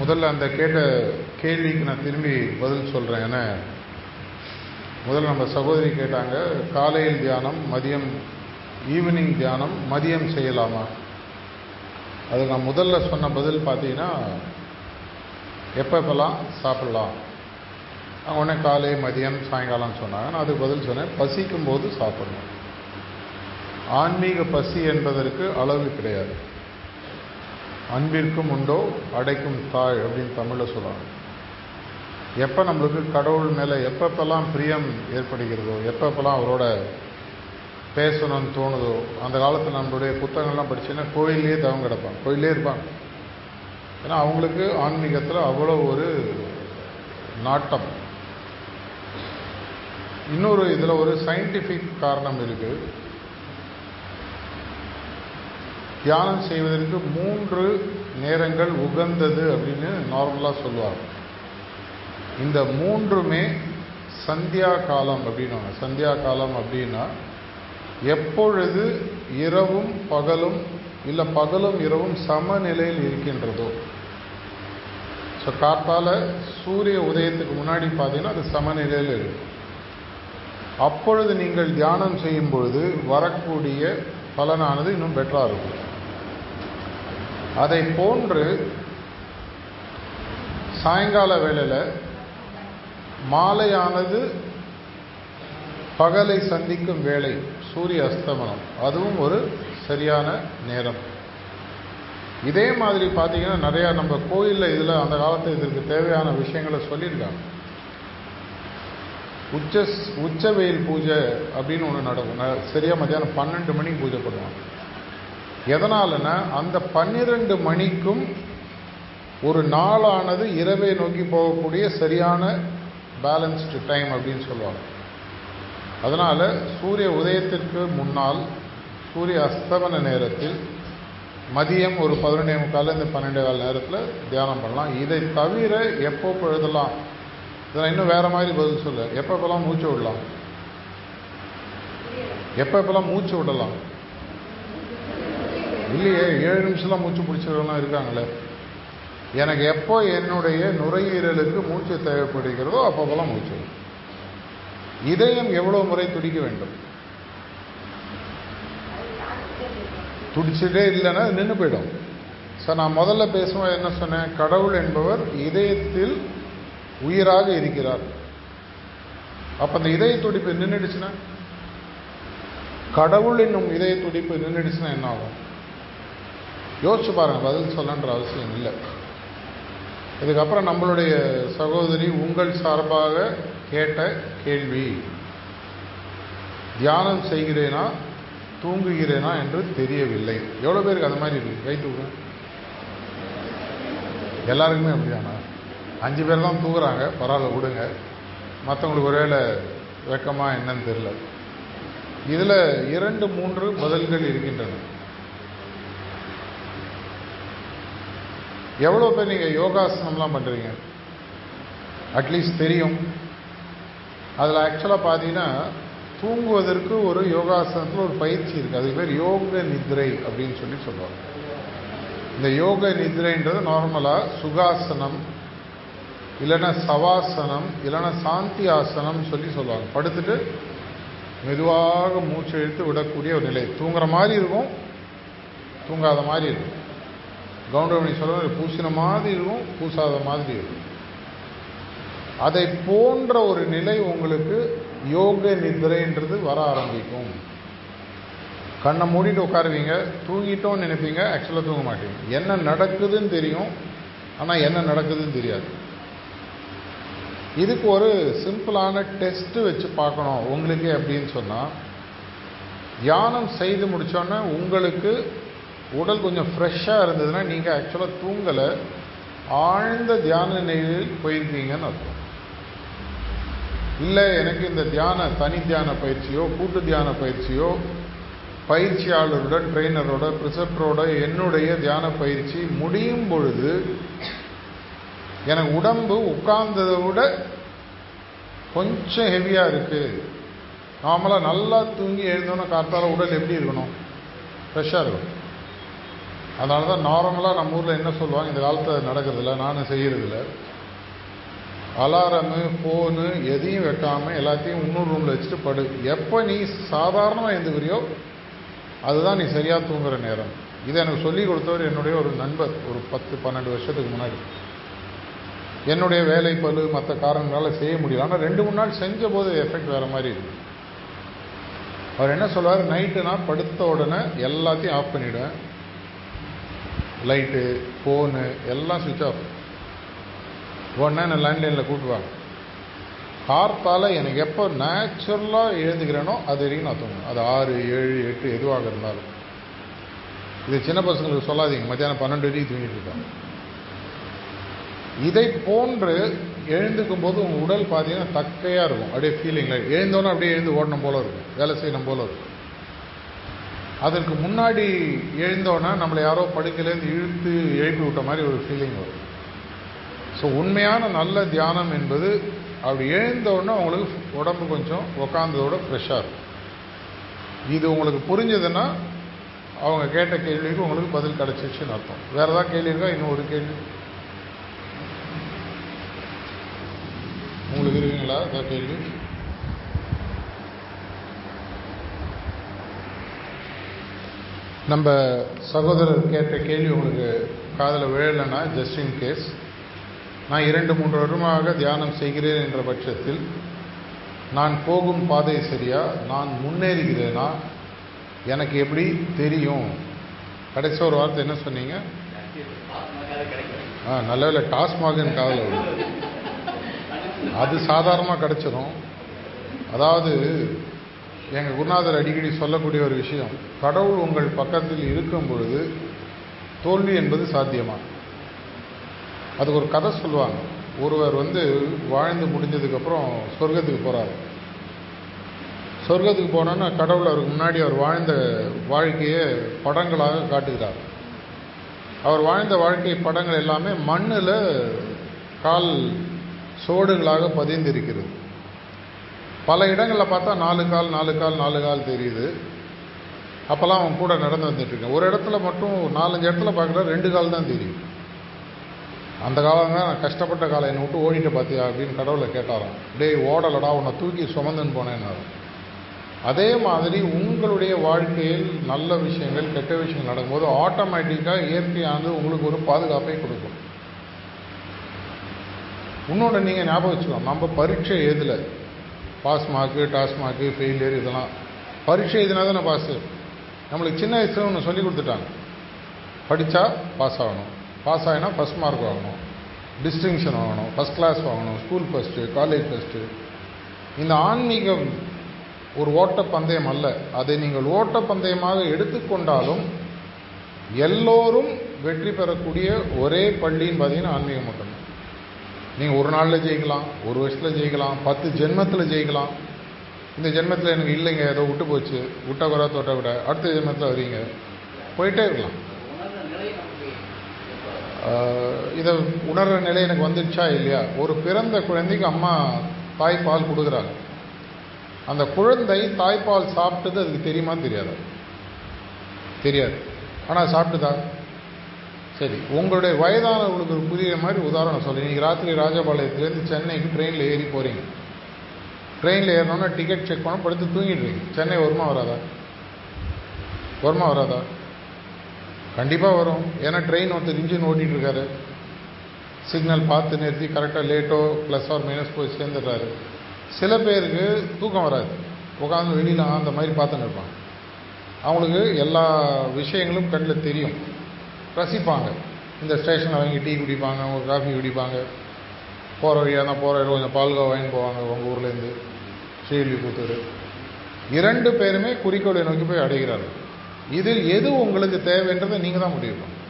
முதல்ல அந்த கேட்ட கேள்விக்கு நான் திரும்பி பதில் சொல்கிறேன். ஏன்னா முதல்ல நம்ம சகோதரி கேட்டாங்க, காலையில் தியானம், மதியம் ஈவினிங் தியானம், மதியம் செய்யலாமா? அது நான் முதல்ல சொன்ன பதில் பார்த்தீங்கன்னா, எப்பப்பெல்லாம் சாப்பிடலாம். அவங்க உடனே காலை மதியம் சாயங்காலம் சொன்னாங்க. நான் அதுக்கு பதில் சொன்னேன், பசிக்கும் போது சாப்பிடணும். ஆன்மீக பசி என்பதற்கு அளவு கிடையாது. அன்பிற்கும் உண்டோ அடைக்கும் தாழ் அப்படின்னு தமிழில் சொல்லுவாங்க. எப்போ நம்மளுக்கு கடவுள் மேலே எப்பப்பெல்லாம் பிரியம் ஏற்படுகிறதோ, எப்பப்பெல்லாம் அவரோட பேசணும்னு தோணுதோ, அந்த காலத்தில் நம்மளுடைய புத்தகங்கள்லாம் படிச்சுன்னா கோயிலே தவம் கிடப்பாங்க, கோயிலே இருப்பாங்க. ஏன்னா அவங்களுக்கு ஆன்மீகத்தில் அவ்வளோ ஒரு நாட்டம். இன்னொரு இதில் ஒரு சயின்டிஃபிக் காரணம் இருக்குது. தியானம் செய்வதற்கு 3 நேரங்கள் உகந்தது அப்படின்னு நார்மலாக சொல்லுவாங்க. இந்த 3மே சந்தியா காலம் அப்படின்வாங்க. சந்தியா காலம் அப்படின்னா எப்பொழுது இரவும் பகலும் இல்லை பகலும் இரவும் சமநிலையில் இருக்கின்றதோ. ஸோ காத்தால சூரிய உதயத்துக்கு முன்னாடி பார்த்தீங்கன்னா அது சமநிலையில் இருக்கும். அப்பொழுது நீங்கள் தியானம் செய்யும் பொழுது வரக்கூடிய பலனானது இன்னும் பெட்டராக இருக்கும். அதை போன்று சாயங்கால வேளையில் மாலையானது பகலை சந்திக்கும் வேளை, சூரிய அஸ்தமனம், அதுவும் ஒரு சரியான நேரம். இதே மாதிரி பார்த்தீங்கன்னா நிறையா நம்ம கோயிலில் இதில் அந்த காலத்தில் இதற்கு தேவையான விஷயங்களை சொல்லியிருக்காங்க. உச்ச வெயில் பூஜை அப்படின்னு ஒன்று நடக்கும். சரியாக மத்தியானம் 12 மணிக்கு பூஜை பண்ணுவாங்க. எதனாலன்னா அந்த 12 மணிக்கும் ஒரு நாளானது இரவை நோக்கி போகக்கூடிய சரியான பேலன்ஸ்டு டைம் அப்படின்னு சொல்லுவாங்க. அதனால் சூரிய உதயத்திற்கு முன்னால் சூரிய அஸ்தமன நேரத்தில் மதியம் ஒரு 11:45 12:15 நேரத்தில் தியானம் பண்ணலாம். இதை தவிர எப்போ பொழுதெல்லாம், இதில் இன்னும் வேறு மாதிரி பதில் சொல்ல, எப்பப்பெல்லாம் மூச்சு விடலாம், எப்பப்பெல்லாம் மூச்சு விடலாம் இல்லையே. 7 நிமிஷம்லாம் மூச்சு பிடிச்சவங்களாம் இருக்காங்களே. எனக்கு எப்போ என்னுடைய நுரையீரலுக்கு மூச்சு தேவைப்படுகிறதோ அப்பப்பெல்லாம் மூச்சு. இதயம் எவ்வளோ முறை துடிக்க வேண்டும்? துடிச்சுட்டே இல்லைன்னா நின்று போயிடும். சார் நான் முதல்ல பேசும்போது என்ன சொன்னேன்? கடவுள் என்பவர் இதயத்தில் உயிராக இருக்கிறார். அப்போ அந்த இதய துடிப்பு நின்றுடுச்சுன்னா, கடவுள் என்னும் இதய துடிப்பு நின்றுடுச்சுன்னா என்ன ஆகும்? யோசிச்சு பாருங்க. பதில் சொல்லன்ற அவசியம் இல்லை. இதுக்கப்புறம் நம்மளுடைய சகோதரி உங்கள் சார்பாக கேட்ட கேள்வி, தியானம் செய்கிறேனா தூங்குகிறேனா என்று தெரியவில்லை. எவ்வளோ பேருக்கு அந்த மாதிரி இருக்கு? கை தூங்க. எல்லாருக்குமே அப்படியானா? 5 பேர் தான் தூங்குறாங்க, பரவாயில்ல விடுங்க. மற்றவங்களுக்கு ஒருவேளை வெக்கமா என்னன்னு தெரியல. இதில் 2 3 பதில்கள் இருக்கின்றன. எவ்வளோ பேர் நீங்கள் யோகாசனம்லாம் பண்ணுறீங்க? அட்லீஸ்ட் தெரியும். அதில் ஆக்சுவலாக பார்த்தீங்கன்னா தூங்குவதற்கு ஒரு யோகாசனத்தில் ஒரு பயிற்சி இருக்குது. அதுக்கு பேர் யோக நித்ரை அப்படின்னு சொல்லுவாங்க. இந்த யோக நித்ரைன்றது நார்மலாக சுகாசனம் இல்லைன்னா சவாசனம் இல்லைன்னா சாந்தி ஆசனம் சொல்லுவாங்க. படுத்துட்டு மெதுவாக மூச்சு இழுத்து விடக்கூடிய ஒரு நிலை. தூங்குற மாதிரி இருக்கும், தூங்காத மாதிரி இருக்கும். கவுண்டமணி சொல்ல பூசின மாதிரி இருக்கும், பூசாத மாதிரி இருக்கும். அதை போன்ற ஒரு நிலை உங்களுக்கு யோக நித்ரைன்றது வர ஆரம்பிக்கும். கண்ணை மூடிட்டு உட்காருவீங்க, தூங்கிட்டோன்னு நினைப்பீங்க, ஆக்சுவலாக தூங்க மாட்டீங்க. என்ன நடக்குதுன்னு தெரியும், ஆனால் என்ன நடக்குதுன்னு தெரியாது. இதுக்கு ஒரு சிம்பிளான டெஸ்ட் வச்சு பார்க்கணும் உங்களுக்கு அப்படின்னு சொன்னால், தியானம் செய்து முடித்தோன்னே உங்களுக்கு உடல் கொஞ்சம் ஃப்ரெஷ்ஷாக இருந்ததுன்னா நீங்கள் ஆக்சுவலாக தூங்கலை, ஆழ்ந்த தியான நிலையில் போயிருக்கீங்கன்னு அர்த்தம். இல்லை எனக்கு இந்த தனி தியான பயிற்சியோ கூட்டு தியான பயிற்சியோ பயிற்சியாளருடன் ட்ரெயினரோட ப்ரிசெப்டரோட என்னுடைய தியான பயிற்சி முடியும் பொழுது எனக்கு உடம்பு உட்கார்ந்ததை விட கொஞ்சம் ஹெவியாக இருக்குது. நார்மலாக நல்லா தூங்கி எழுந்தோன்னா காத்தால உடல் எப்படி இருக்கணும்? ஃப்ரெஷ்ஷாக இருக்கும். அதனால தான் நார்மலாக நம்ம ஊரில் என்ன சொல்லுவாங்க, இந்த காலத்தில் நடக்கிறதில்ல, நானும் செய்கிறதில்ல, அலாரமு ஃபோனு எதையும் வைக்காமல் எல்லாத்தையும் இன்னொரு ரூமில் வச்சுட்டு படு. எப்போ நீ சாதாரணமாக எழுந்துக்கிறியோ அதுதான் நீ சரியாக தூங்குகிற நேரம். இதை எனக்கு சொல்லிக் கொடுத்தவர் என்னுடைய ஒரு நண்பர், ஒரு 10-12 வருஷத்துக்கு முன்னாடி. என்னுடைய வேலை பளு மற்ற காரணங்களால் செய்ய முடியல. ஆனால் 2-3 நாள் செஞ்ச போது எஃபெக்ட் வேறு மாதிரி இருக்கு. அவர் என்ன சொல்வார், நைட்டு நான் படுத்த உடனே எல்லாத்தையும் ஆஃப் பண்ணிவிடுவேன், லைட்டு ஃபோனு எல்லாம் சுவிட்ச் ஆஃப். உடனே நான் லேண்ட்லைனில் கூட்டுவாங்க. கார்த்தால் எனக்கு எப்போ நேச்சுரலாக எழுந்துக்கிறேனோ அது வரைக்கும் நான் தூங்குவேன். அது 6, 7, 8 எதுவாக இருந்தாலும். இது சின்ன பசங்களுக்கு சொல்லாதீங்க, மத்தியானம் 12 வரைக்கும் தூங்கிட்டு இருக்காங்க. இதை போன்று எழுந்துக்கும் போது உங்கள் உடல் பார்த்தீங்கன்னா தக்கையாக இருக்கும். அப்படியே ஃபீலிங்கில் எழுந்தோன்னே அப்படியே எழுந்து ஓடணும் போல இருக்கும், வேலை செய்யணும் போல இருக்கும். அதற்கு முன்னாடி எழுந்தோன்னா நம்மளை யாரோ படுக்கையிலேருந்து இழுத்து எழுப்பி விட்ட மாதிரி ஒரு ஃபீலிங் வரும். ஸோ உண்மையான நல்ல தியானம் என்பது அப்படி எழுந்தோடனே உங்களுக்கு உடம்பு கொஞ்சம் உக்காந்ததோட ஃப்ரெஷ்ஷாக இருக்கும். இது உங்களுக்கு புரிஞ்சதுன்னா அவங்க கேட்ட கேள்விக்கு உங்களுக்கு பதில் கிடச்சிச்சுன்னு அர்த்தம். வேறு ஏதாவது கேள்வி இருக்கா? இன்னும் ஒரு கேள்வி உங்களுக்கு இருக்குங்களா? ஏதாவது கேள்வி? நம்ம சகோதரர் கேட்ட கேள்வி உங்களுக்கு காதில் விழலைன்னா ஜஸ்ட் இன் கேஸ், நான் 2-3 வருடமாக தியானம் செய்கிறேன் என்ற பட்சத்தில் நான் போகும் பாதை சரியா, நான் முன்னேறுகிறேனா, எனக்கு எப்படி தெரியும்? கடைசி ஒரு வார்த்தை என்ன சொன்னீங்க? நல்ல வேலை டாஸ்மாகன்னு காதில் விடும். அது சாதாரணமாக கிடைச்சிடும். அதாவது எங்கள் குருநாதர் அடிக்கடி சொல்லக்கூடிய ஒரு விஷயம், கடவுள் உங்கள் பக்கத்தில் இருக்கும் பொழுது தோல்வி என்பது சாத்தியமா? அதுக்கு ஒரு கதை சொல்லுவாங்க. ஒருவர் வாழ்ந்து முடிஞ்சதுக்கப்புறம் சொர்க்கத்துக்கு போகிறார். சொர்க்கத்துக்கு போனோன்னா கடவுள் அவருக்கு முன்னாடி அவர் வாழ்ந்த வாழ்க்கையை படங்களாக காட்டுகிறார். அவர் வாழ்ந்த வாழ்க்கை படங்கள் எல்லாமே மண்ணில் கால் சோடுகளாக பதிந்திருக்கிறது. பல இடங்களில் பார்த்தா 4 கால் தெரியுது. அப்போல்லாம் அவன் கூட நடந்து வந்துட்டுருக்கேன். ஒரு இடத்துல மட்டும் 4-5 இடத்துல பார்க்குற 2 கால் தான் தெரியும். அந்த காலம் தான் நான் கஷ்டப்பட்ட காலம், என்னை விட்டு ஓடிட்டு பார்த்தியா அப்படின்னு கடவுளை கேட்டாராம். டேய் ஓடலடா, உன்னை தூக்கி சுமந்துன்னு போனேன்னாரு. அதே மாதிரி உங்களுடைய வாழ்க்கையில் நல்ல விஷயங்கள் கெட்ட விஷயங்கள் நடக்கும்போது ஆட்டோமேட்டிக்காக இயற்கையானது உங்களுக்கு ஒரு பாதுகாப்பை கொடுக்கும். இன்னொன்று நீங்கள் ஞாபகம் வச்சுக்கோங்க, நம்ம பரீட்சை எழுதலை. பாஸ் மார்க்கு, டாஸ் மார்க்கு, ஃபெயிலியர் இதெல்லாம் பரீட்சை எழுதினா தானே பாஸு. நம்மளுக்கு சின்ன வயசில் ஒன்று சொல்லி கொடுத்துட்டாங்க, படித்தா பாஸ் ஆகணும், பாஸ் ஆகினா ஃபஸ்ட் மார்க் வாங்கணும், டிஸ்டிங்ஷன் வாங்கணும், ஃபஸ்ட் கிளாஸ் வாங்கணும், ஸ்கூல் ஃபஸ்ட்டு, காலேஜ் ஃபஸ்ட்டு. இந்த ஆன்மீகம் ஒரு ஓட்டப்பந்தயம் அல்ல. அதை நீங்கள் ஓட்டப்பந்தயமாக எடுத்துக்கொண்டாலும் எல்லோரும் வெற்றி பெறக்கூடிய ஒரே பள்ளின்னு பார்த்தீங்கன்னா ஆன்மீகம் மட்டும்தான். நீங்கள் ஒரு நாளில் ஜெயிக்கலாம், ஒரு வருஷத்தில் ஜெயிக்கலாம், 10 ஜென்மத்தில் ஜெயிக்கலாம். இந்த ஜென்மத்தில் எனக்கு இல்லைங்க, ஏதோ விட்டு போச்சு, விட்ட குறை தொட்ட விட, அடுத்த ஜென்மத்தில் வரீங்க, போயிட்டே இருக்கலாம். இதை உணர்கிற நிலை எனக்கு வந்துடுச்சா இல்லையா? ஒரு பிறந்த குழந்தைக்கு அம்மா தாய்ப்பால் கொடுக்குறாங்க. அந்த குழந்தை தாய்ப்பால் சாப்பிட்டது அதுக்கு தெரியுமான்னு தெரியாதா? தெரியாது. ஆனால் சாப்பிட்டுதா? சரி, உங்களுடைய வயதானவர்களுக்கு புரிகிற மாதிரி உதாரணம் சொல்லி, நீங்கள் ராத்திரி ராஜபாளையத்துலேருந்து சென்னைக்கு ட்ரெயினில் ஏறி போகிறீங்க. ட்ரெயினில் ஏறினோன்னா டிக்கெட் செக் பண்ண படுத்து தூங்கிடுறீங்க. சென்னை வருமா வராதா? வருமா வராதா? கண்டிப்பாக வரும். ஏன்னா ட்ரெயின் ஒருத்தர் இன்ஜின் ஓட்டிகிட்டு இருக்காரு, சிக்னல் பார்த்து நிறுத்தி கரெக்டாக லேட்டோ ப்ளஸ் ஆர் மைனஸ் போய் சேர்ந்துடுறாரு. சில பேருக்கு தூக்கம் வராது, உட்காந்து வெளியில் அந்த மாதிரி பார்த்துன்னு இருப்பாங்க. அவங்களுக்கு எல்லா விஷயங்களும் கண்ணில் தெரியும், ரசிப்பாங்க. இந்த ஸ்டேஷனில் வாங்கி டீ குடிப்பாங்க, ஒரு காஃபி குடிப்பாங்க, போகிற வழியாக தான் போகிற கொஞ்சம் பால்கோவா வாங்கி போவாங்க உங்கள் ஊர்லேருந்து ஸ்ரீவில்லிபுத்தூர். 2 பேருமே குறிக்கோளை நோக்கி போய் அடைகிறார்கள். இதில் எது உங்களுக்கு தேவைன்றதை நீங்கள் தான் முடிவு பண்ணணும்.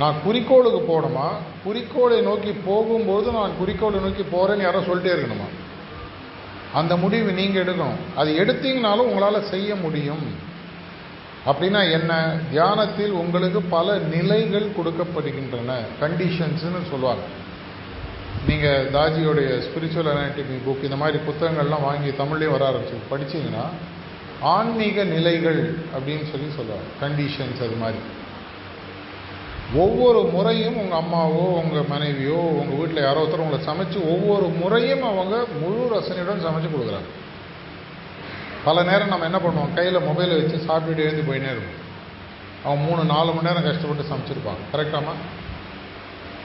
நான் குறிக்கோளுக்கு போகணுமா, குறிக்கோளை நோக்கி போகும்போது நான் குறிக்கோளை நோக்கி போகிறேன்னு யாரோ சொல்லிட்டே இருக்கணுமா? அந்த முடிவு நீங்கள் எடுக்கணும். அது எடுத்தீங்கனாலும் உங்களால் செய்ய முடியும். அப்படின்னா என்ன? தியானத்தில் உங்களுக்கு பல நிலைகள் கொடுக்கப்படுகின்றன, கண்டிஷன்ஸ்னு சொல்லுவாங்க. நீங்கள் தாஜியோடைய ஸ்பிரிச்சுவல் அனாட்டமி புக் இந்த மாதிரி புத்தகங்கள்லாம் வாங்கி தமிழ்லேயும் வர ஆரம்பிச்சு படிச்சிங்கன்னா ஆன்மீக நிலைகள் அப்படின்னு சொல்லுவாங்க, கண்டிஷன்ஸ். அது மாதிரி ஒவ்வொரு முறையும் உங்கள் அம்மாவோ உங்கள் மனைவியோ உங்கள் வீட்டில் யாரோ ஒருத்தர் உங்களை சமைச்சு ஒவ்வொரு முறையும் அவங்க முழு ரசனையுடன் சமைச்சு கொடுக்குறாங்க. பல நேரம் நம்ம என்ன பண்ணுவோம், கையில் மொபைலை வச்சு சாப்பிட்டுட்டு எழுந்து போயினே இருக்கும். அவன் 3-4 மணி நேரம் கஷ்டப்பட்டு சமைச்சிருப்பாங்க. கரெக்டாமா?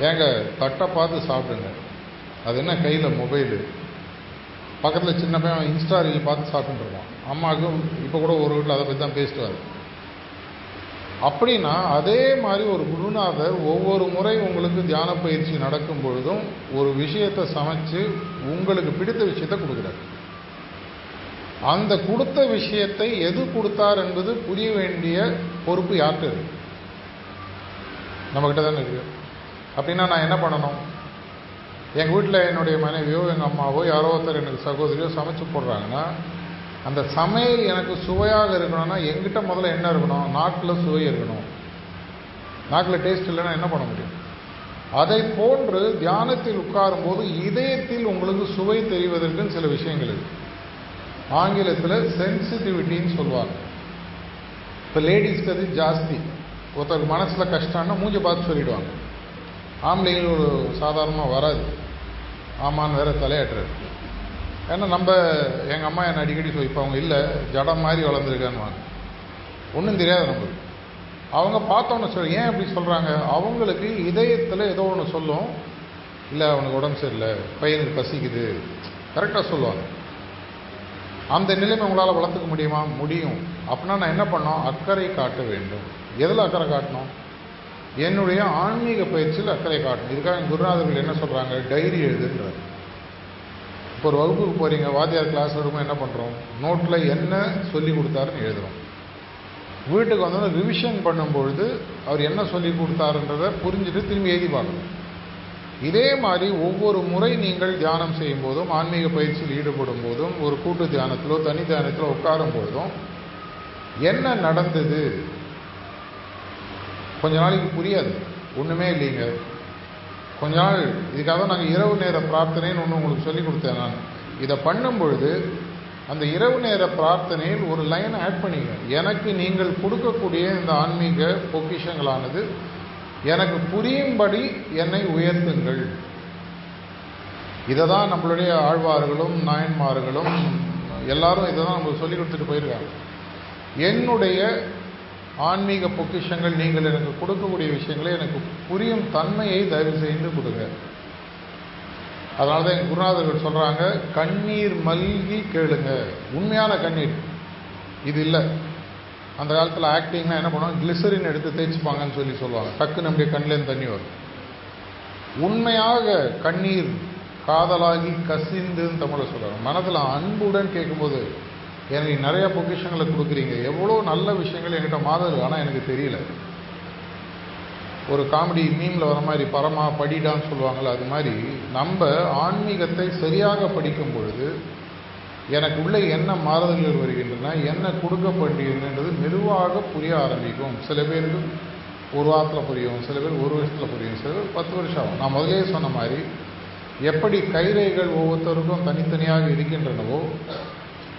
ஏங்க தட்டை பார்த்து சாப்பிடுங்க. அது என்ன கையில் மொபைலு, பக்கத்தில் சின்ன பையன் இன்ஸ்டா ரீல் பார்த்து சாப்பிட்டுருவான். அம்மாவுக்கும் இப்போ கூட ஒரு வீட்டில் அதை பற்றி தான் பேசிட்டு வர. அப்படின்னா அதே மாதிரி ஒரு குருநாதர் ஒவ்வொரு முறை உங்களுக்கு தியான பயிற்சி நடக்கும் பொழுதும் ஒரு விஷயத்தை சமைச்சு உங்களுக்கு பிடித்த விஷயத்தை கொடுக்குறார். அந்த கொடுத்த விஷயத்தை எது கொடுத்தார் என்பது புரிய வேண்டிய பொறுப்பு யார்கிட்ட இருக்கு? நம்மக்கிட்ட தானே இருக்கு. அப்படின்னா நான் என்ன பண்ணணும்? எங்கள் வீட்டில் என்னுடைய மனைவியோ எங்கள் அம்மாவோ யாரோ ஒருத்தர் எனக்கு சகோதரியோ சமைச்சு போடுறாங்கன்னா அந்த சமையல் எனக்கு சுவையாக இருக்கணும்னா எங்கிட்ட முதல்ல என்ன இருக்கணும்? நாக்கில் சுவை இருக்கணும். நாக்கில் டேஸ்ட் இல்லைன்னா என்ன பண்ண முடியும்? அதை போன்று தியானத்தில் உட்காரும்போது இதயத்தில் உங்களுக்கு சுவை தெரிவதற்குன்னு சில விஷயங்கள் இருக்கு. ஆங்கிலத்தில் சென்சிட்டிவிட்டின்னு சொல்லுவாங்க. இப்போ லேடிஸ்க்கு அது ஜாஸ்தி. ஒருத்தருக்கு மனசில் கஷ்டம்னா மூஞ்சி பார்த்து சொல்லிவிடுவாங்க. ஆம்பளைகள் ஒரு சாதாரணமாக வராது. ஆமான்னு வேற தலையாட்டுறது. ஏன்னா எங்கள் அம்மா என்னை அடிக்கடி சொல்லி, இப்போ அவங்க இல்லை ஜடம் மாதிரி வளர்ந்துருக்கான்னு ஒன்றும் தெரியாது நம்மளுக்கு. அவங்க பார்த்தோன்னு சொல்லி ஏன் அப்படி சொல்கிறாங்க? அவங்களுக்கு இதயத்தில் ஏதோ ஒன்று சொல்லும், இல்லை அவனுக்கு உடம்பு சரியில்லை, பையனுக்கு பசிக்குது, கரெக்டாக சொல்லுவாங்க. அந்த நிலைமை உங்களால் வளர்த்துக்க முடியுமா? முடியும். அப்படின்னா நான் என்ன பண்ணோம்? அக்கறை காட்ட வேண்டும். எதில் அக்கறை காட்டணும்? என்னுடைய ஆன்மீக பயிற்சியில் அக்கறை காட்டணும். இதுக்காக குருநாதர்கள் என்ன சொல்கிறாங்க? டைரி எழுதுன்றார். இப்போ ஒரு வகுப்புக்கு போகிறீங்க, வாத்தியார் கிளாஸ் வரும்போது என்ன பண்ணுறோம்? நோட்டில் என்ன சொல்லி கொடுத்தாருன்னு எழுதுகிறோம். வீட்டுக்கு வந்தோன்னா ரிவிஷன் பண்ணும்பொழுது அவர் என்ன சொல்லி கொடுத்தாருன்றதை புரிஞ்சுட்டு திரும்பி எழுதி பார்க்கணும். இதே மாதிரி ஒவ்வொரு முறை நீங்கள் தியானம் செய்யும் போதும் ஆன்மீக பயிற்சியில் ஈடுபடும் போதும் ஒரு கூட்டு தியானத்திலோ தனி தியானத்திலோ உட்காரும் பொழுதும் என்ன நடந்தது கொஞ்ச நாளைக்கு புரியாது, ஒன்றுமே இல்லைங்க. கொஞ்ச நாள் இதுக்காக நாங்கள் இரவு நேர பிரார்த்தனைன்னு ஒன்று உங்களுக்கு சொல்லி கொடுத்தேன். நான் இதை பண்ணும் பொழுது அந்த இரவு நேர பிரார்த்தனையில் ஒரு லைன் ஆட் பண்ணிங்க. எனக்கு நீங்கள் கொடுக்கக்கூடிய இந்த ஆன்மீக பொக்கிஷங்களானது எனக்கு புரியும்படி என்னை உயர்த்துங்கள். இதை தான் நம்மளுடைய ஆழ்வார்களும் நாயன்மார்களும் எல்லாரும் இதை தான் நம்மளுக்கு சொல்லி கொடுத்துட்டு போயிருக்காங்க. என்னுடைய ஆன்மீக பொக்கிஷங்கள் நீங்கள் எனக்கு கொடுக்கக்கூடிய விஷயங்களை எனக்கு புரியும் தன்மையை தயவு செய்து கொடுங்க. அதனால தான் எங்கள் குருநாதர்கள் சொல்கிறாங்க, கண்ணீர் மல்கி கேளுங்க. உண்மையான கண்ணீர் இது இல்லை. அந்த காலத்தில் ஆக்டிங்னா என்ன பண்ணுவாங்க? கிளிசரின் எடுத்து தேய்ச்சிப்பாங்கன்னு சொல்லுவாங்க. டக்கு நம்முடைய கண்ணிலேருந்து தண்ணி வரும். உண்மையாக கண்ணீர் காதலாகி கசிந்துன்னு தமிழில் சொல்கிறாங்க. மனதில் அன்புடன் கேட்கும்போது எனக்கு நிறையா பொக்கிஷங்களை கொடுக்குறீங்க, எவ்வளோ நல்ல விஷயங்கள் என்கிட்ட மாதல், ஆனால் எனக்கு தெரியல. ஒரு காமெடி மீமில் வர மாதிரி பரமா படிடான்னு சொல்லுவாங்கள்ல, அது மாதிரி நம்ம ஆன்மீகத்தை சரியாக படிக்கும் பொழுது எனக்கு உள்ளே என்ன மாறுதல்கள் வருகின்றன, என்ன கொடுக்கப்படுகின்றது மெதுவாக புரிய ஆரம்பிக்கும். சில பேருக்கு ஒரு வாரத்தில் புரியும், சில பேர் ஒரு வருஷத்தில் புரியும், சில பேர் 10 வருஷம் ஆகும். நான் முதலே சொன்ன மாதிரி எப்படி கைரேகைகள் ஒவ்வொருத்தருக்கும் தனித்தனியாக இருக்கின்றனவோ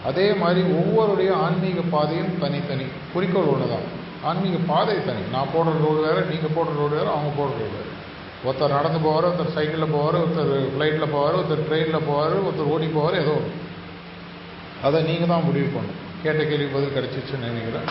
அதே மாதிரி ஒவ்வொருடைய ஆன்மீக பாதையும் தனித்தனி. குறிக்கோள் ஒன்று தான், ஆன்மீக பாதை தனி. நான் போடுற ரோடு வேறு, நீங்கள் போடுற ரோடு வேறு, அவங்க போடுற ரோடு வேறு. ஒருத்தர் நடந்து போவார், ஒருத்தர் சைக்கிளில் போவார், ஒருத்தர் ஃப்ளைட்டில் போவார், ஒருத்தர் ட்ரெயினில் போவார், ஒருத்தர் ஓடி போவார். ஏதோ அதை நீங்கள் தான் முடிவு பண்ணணும். கேட்ட கேள்வி பதில் கிடச்சிச்சுன்னு நினைக்கிறேன்.